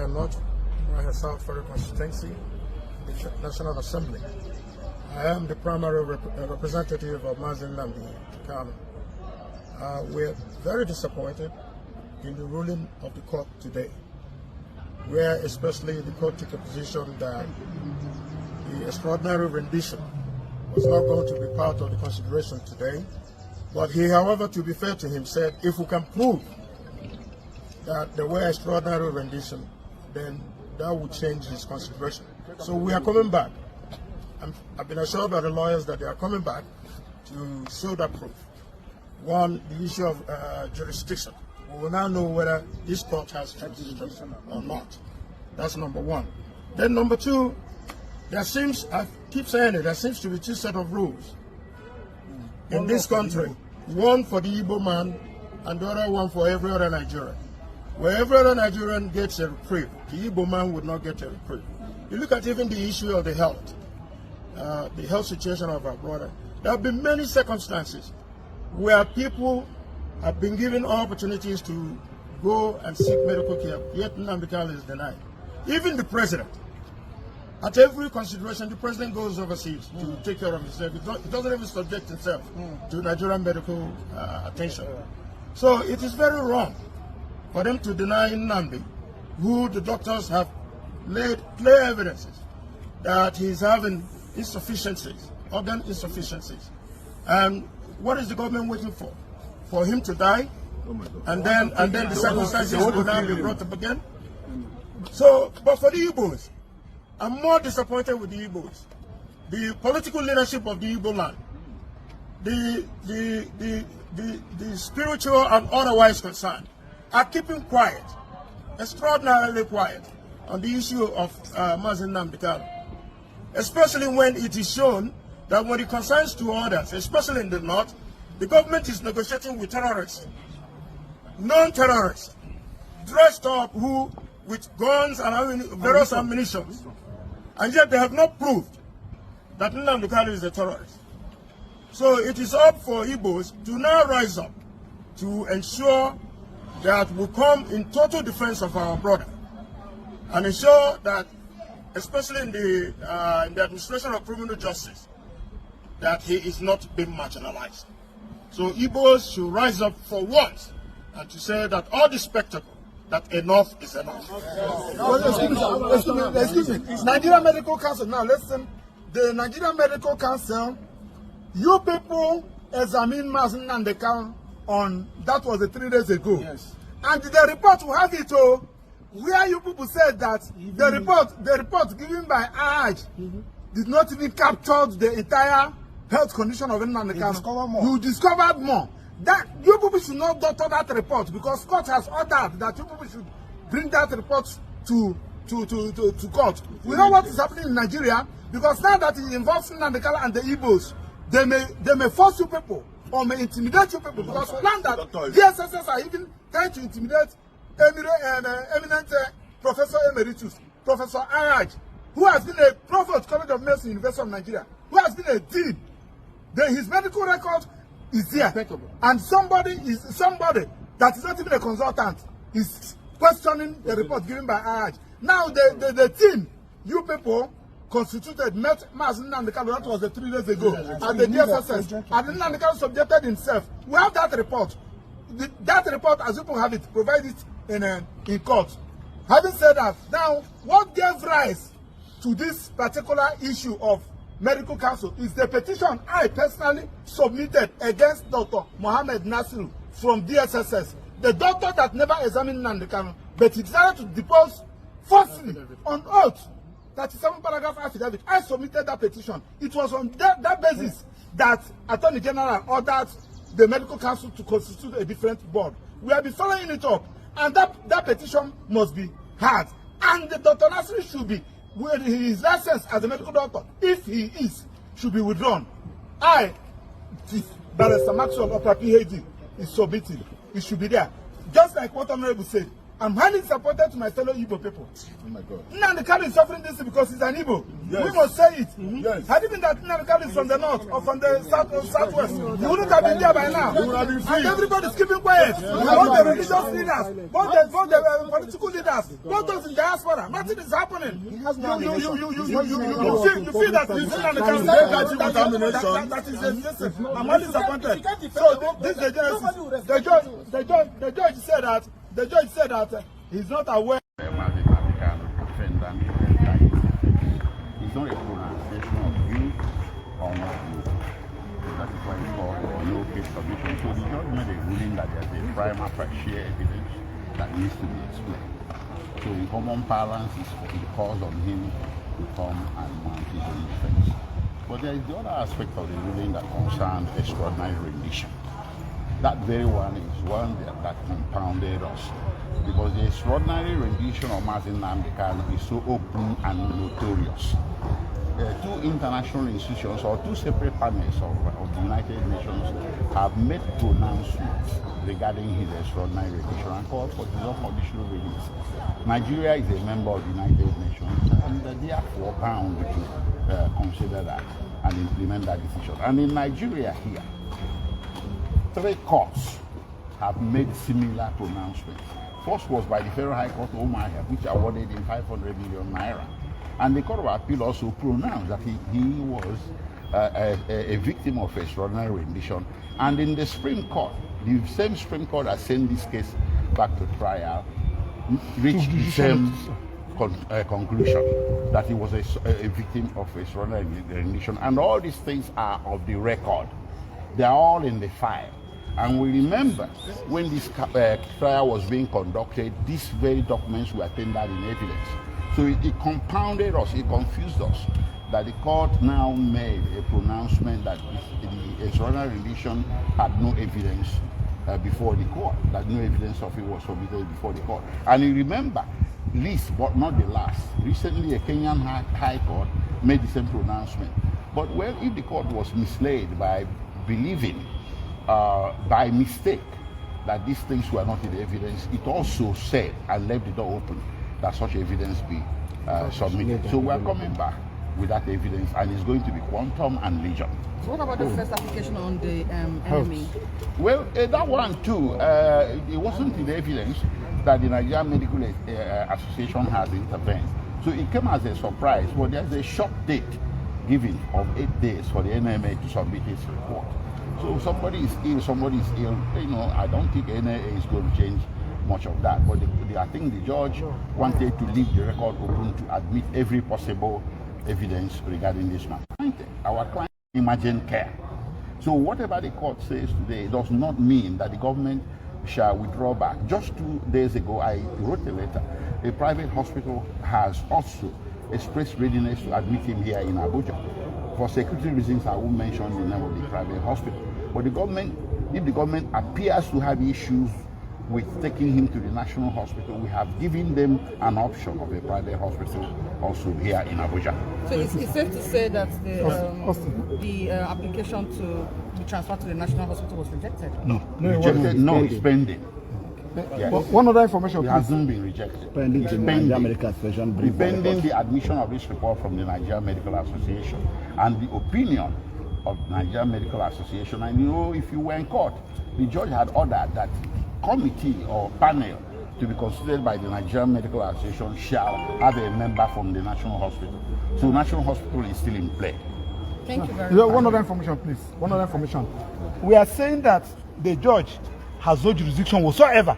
Umuahia North, Umuahia South Federal Constituency, the National Assembly. I am the primary representative of Mazen Nnamdi Kanu. We're very disappointed in the ruling of the court today, where especially the court took a position that the extraordinary rendition was not going to be part of the consideration today. But he, however, to be fair to him, said if we can prove that there were extraordinary rendition, then that would change his consideration. So we are coming back. I've been assured by the lawyers that they are coming back to show that proof. One, the issue of jurisdiction. We will now know whether this court has jurisdiction or not. That's number one. Then number two, there seems, I keep saying it, there seems to be two sets of rules in this country. One for the Igbo man and the other one for every other Nigerian. Where every other Nigerian gets a reprieve, the Igbo man would not get a reprieve. You look at even the issue of the health situation of our brother. There have been many circumstances where people have been given opportunities to go and seek medical care, yet Nnamdi Kanu is denied. Even the president, at every consideration, the president goes overseas to take care of himself. He doesn't even subject himself to Nigerian medical attention. So it is very wrong for them to deny Nnamdi, who the doctors have laid clear evidences that he's having insufficiencies, organ insufficiencies. And what is the government waiting for? For him to die? And then the circumstances will now be brought up again? So, but for the Igbos, I'm more disappointed with the Igbos. The political leadership of the Igbo land, the spiritual and otherwise concerned, are keeping quiet, extraordinarily quiet, on the issue of Mazen Nnamdi Kanu. Especially when it is shown that when it concerns to others, especially in the north, the government is negotiating with terrorists, non-terrorists, dressed up with guns and various ammunition, and yet they have not proved that Nnamdi Kanu is a terrorist. So it is up for Igbos to now rise up to ensure that we come in total defense of our brother and ensure that, especially in the administration of criminal justice, that he is not being marginalized. So Igbos should rise up for once and to say that all the spectacle, that enough is enough. Excuse me. Nigerian Medical Council, now listen, the Nigerian Medical Council, you people examined Mazen Nnamdi Kanu on, that was 3 days ago. Yes. And the report, we have it, where you people said that the report given by AJ did not even capture the entire health condition of Nnamdi Kanu. You discovered more. That you people should not doctor that report, because court has ordered that you people should bring that report to court. We know what is happening in Nigeria, because now that it involves Nnamdi Kanu and the Igbos, they may force you people or may intimidate you people, because we learned that DSSS are even trying to intimidate eminent Professor Emeritus, Professor AJ, who has been a Provost College of Medicine, University of Nigeria, who has been a dean. His medical record is there, and somebody that is not even a consultant is questioning the report given by AJ. Now the team you people constituted met Mazen Nnamdi Kanu, that was 3 days ago, at the DSSS, and Nnamdi Kanu subjected himself. We have that report. That report, as people have it, provide it in court. Having said that, now what gave rise to this particular issue of medical council is the petition I personally submitted against Dr. Mohammed Nasiru from DSSS, the doctor that never examined Nnamdi Kanu, but he decided to depose falsely on oath. 37 paragraph affidavit. I submitted that petition. It was on that basis that Attorney General ordered the medical council to constitute a different board. We have been following it up, and that petition must be heard. And the Dr. Nasiru should be, with his license as a medical doctor, if he is, should be withdrawn. Barrister Maxwell Opera PhD is submitted. It should be there. Just like what Honorable said, I'm highly disappointed to my fellow Igbo people. Oh my God. Nnamdi Kanu is suffering this because he's an Igbo. Yes. We must say it. Yes. Had it been that Nnamdi Kanu is from the north or from the southwest, he wouldn't have been there by now. And everybody's keeping quiet. Yes. Both the religious leaders, both the political leaders others, both those in diaspora. Nothing is happening. He has no you feel that this is I'm only disappointed. So this the judge said that he's not aware. It's not a pronunciation of you or not you. That is why it's called no case submission. So the judge made a ruling that there's a prima facie evidence that needs to be explained. So in common parlance, it's because on him to come and mount his own defense. But there is the other aspect of the ruling that concerns extraordinary rendition. That very one is one that compounded us. Because the extraordinary rendition of Mazi Nnamdi Kanu is so open and notorious. Two international institutions or two separate panels of the United Nations have made pronouncements regarding his extraordinary rendition and called for his unconditional release. Nigeria is a member of the United Nations and therefore bound to consider that and implement that decision. And in Nigeria here, 3 courts have made similar pronouncements. First was by the Federal High Court of Omahia, which awarded him 500 million naira. And the Court of Appeal also pronounced that he was a victim of extraordinary rendition. And in the Supreme Court, the same Supreme Court that sent this case back to trial, reached the same conclusion that he was a victim of extraordinary rendition. And all these things are of the record. They are all in the file. And we remember when this trial was being conducted, these very documents were tendered in evidence. So it compounded us, it confused us, that the court now made a pronouncement that the extraordinary rendition had no evidence before the court, that no evidence of it was submitted before the court. And you remember, least but not the last, recently a Kenyan High Court made the same pronouncement. But well, if the court was misled by believing by mistake that these things were not in the evidence, it also said and left the door open that such evidence be submitted. So we're coming back with that evidence, and it's going to be quantum and legion. So what about the first application on the enemy? Well, that one too, it wasn't in the evidence that the Nigerian Medical Association has intervened. So it came as a surprise. Well, there's a short date given of 8 days for the NMA to submit its report. So somebody is ill, you know, I don't think NMA is going to change much of that. But I think the judge wanted to leave the record open to admit every possible evidence regarding this matter. Our client emergent care. So whatever the court says today does not mean that the government shall withdraw back. Just 2 days ago, I wrote a letter. A private hospital has also expressed readiness to admit him here in Abuja. For security reasons, I won't mention the name of the private hospital. But the government, if the government appears to have issues with taking him to the national hospital, we have given them an option of a private hospital also here in Abuja. So it's safe to say that the application to be transferred to the national hospital was rejected? No, rejected. No, it's pending. Yes. One other information, it hasn't been rejected. Pending the Nigerian Medical Association. Pending the admission of this report from the Nigerian Medical Association and the opinion of Nigerian Medical Association. And you know, if you were in court, the judge had ordered that committee or panel to be considered by the Nigerian Medical Association shall have a member from the National Hospital. So National Hospital is still in play. Thank you very much. One other information, please. One other information. We are saying that the judge has no jurisdiction whatsoever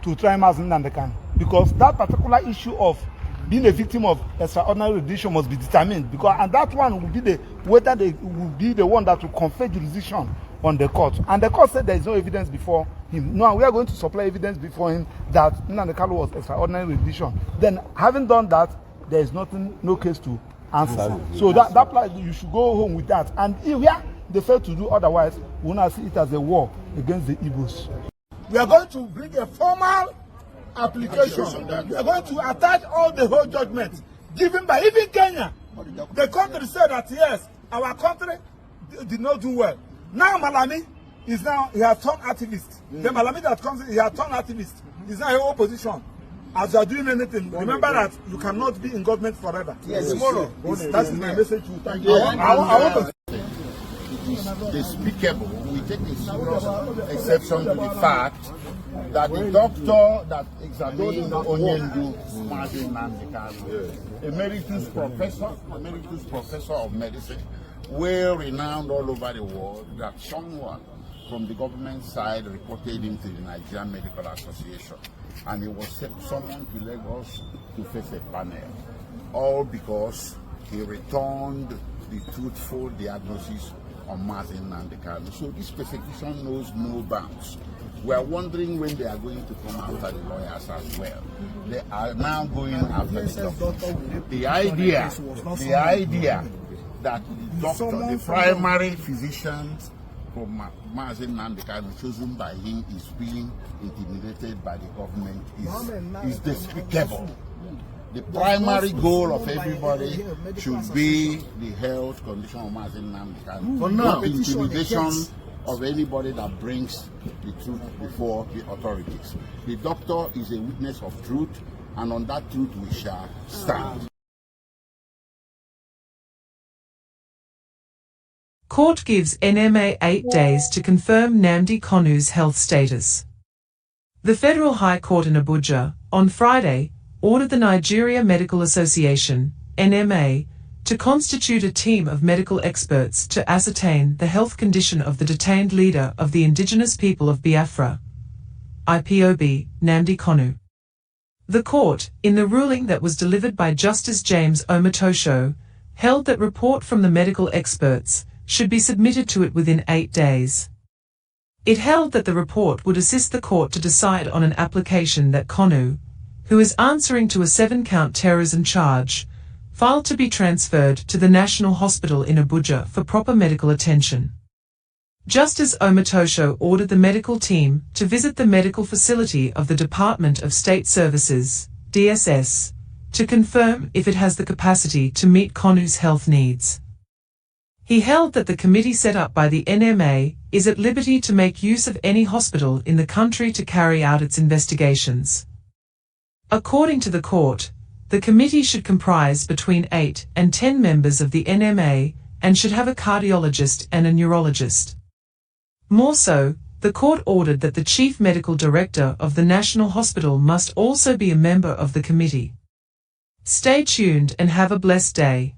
to try Mazi Nnamdi Kanu, because that particular issue of being a victim of extraordinary rendition must be determined, because and that one will be whether they will be the one that will confer jurisdiction on the court, and the court said there is no evidence before him. Now we are going to supply evidence before him that Nnamdi Kanu was extraordinary rendition. Then, having done that, there is no case to answer. So that you should go home with that. And if they fail to do otherwise, we will not see it as a war against the Igbos. We are going to bring a formal application. We are going to attach all the whole judgments given by even Kenya. The country said that yes, our country did not do well. Now Malami he has turned activist. The Malami that comes, he has turned activist. He's now in opposition. As you are doing anything, remember that you cannot be in government forever. Yes, tomorrow. That's my message to you. Thank you. I want to say it is despicable. We take a serious exception to the fact that the doctor that examined Onyendu Martin Nandekano, emeritus professor of medicine, well renowned all over the world, that someone from the government side reported him to the Nigerian Medical Association, and he was summoned to Lagos to face a panel, all because he returned the truthful diagnosis on Martin Nandekano. So this persecution knows no bounds. We are wondering when they are going to come after the lawyers as well. They are now going after the doctor. The idea that the doctor, the primary physicians from Martin Nandekano chosen by him is being intimidated by the government is despicable. The primary goal of everybody should be the health condition of Martin Nandekano, not intimidation of anybody that brings the truth before the authorities. The doctor is a witness of truth, and on that truth we shall stand. Court gives NMA 8 days to confirm Nnamdi Kanu's health status. The Federal High Court in Abuja, on Friday, ordered the Nigeria Medical Association, NMA, to constitute a team of medical experts to ascertain the health condition of the detained leader of the indigenous people of Biafra, IPOB, Nnamdi Kanu. The court, in the ruling that was delivered by Justice James Omotosho, held that report from the medical experts should be submitted to it within 8 days. It held that the report would assist the court to decide on an application that Kanu, who is answering to a 7-count terrorism charge, filed to be transferred to the National Hospital in Abuja for proper medical attention. Justice Omotosho ordered the medical team to visit the medical facility of the Department of State Services, DSS, to confirm if it has the capacity to meet Kanu's health needs. He held that the committee set up by the NMA is at liberty to make use of any hospital in the country to carry out its investigations. According to the court, the committee should comprise between 8 and 10 members of the NMA and should have a cardiologist and a neurologist. More so, the court ordered that the chief medical director of the National Hospital must also be a member of the committee. Stay tuned and have a blessed day.